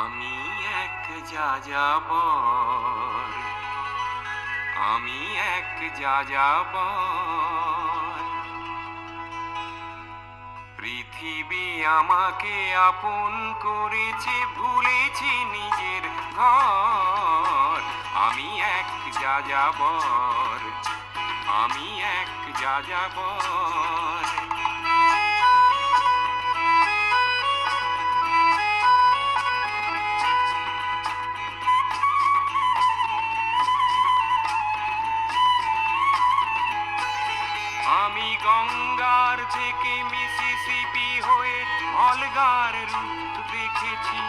আমি এক যাযাবর, আমি এক যাযাবর। পৃথিবী আমাকে আপন করেছে, ভুলেছি নিজের ঘর। আমি এক যাযাবর, আমি এক যাযাবর। আমি গঙ্গার থেকে মিসিসিপি হয়ে ভলগার রূপ দেখেছি,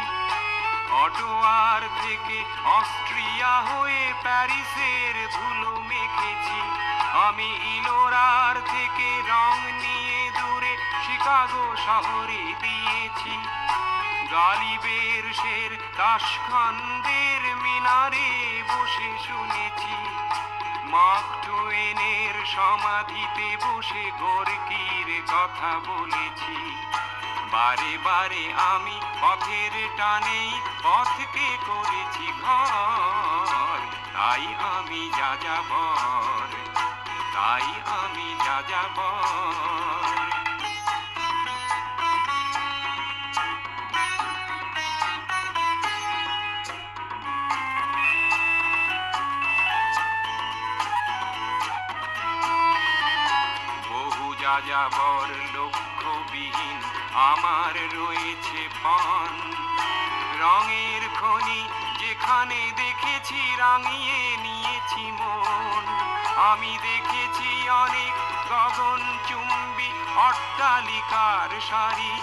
অটোয়ার থেকে অস্ট্রিয়া হয়ে প্যারিসের ধুলো মেখেছি। আমি ইলোরার থেকে রং নিয়ে দূরে শিকাগো শহরে দিয়েছি। গালিবের শের তাশখান্দের মিনারে বসে শুনেছি। মার্ক টুয়েনের সমাধিতে বসে গোর্কির কথা বলেছি। বারে বারে আমি পথের টানেই পথকে করেছি ঘর। তাই আমি যাযাবর, তাই আমি যাযাবর। বহু যাযাবর লক্ষ্যবিহীন আমার রয়েছে পণ। রঙের খনি যেখানে দেখেছি রাঙিয়ে নিয়েছি মন। আমি দেখেছি অনেক গগনচুম্বী অট্টালিকার সারি,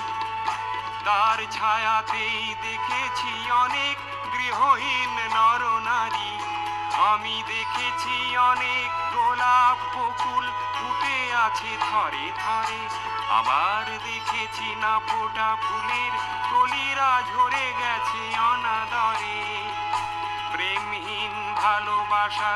তার ছায়াতেই দেখেছি অনেক গৃহহীন নরনারী। আমি দেখেছি অনেক গোলাপ বকুল ফুটে আছে থরে থরে, আবার দেখেছি না ফোটা ফুলের কলিরা ঝরে গেছে অনাদরে। প্রেমহীন ভালোবাসা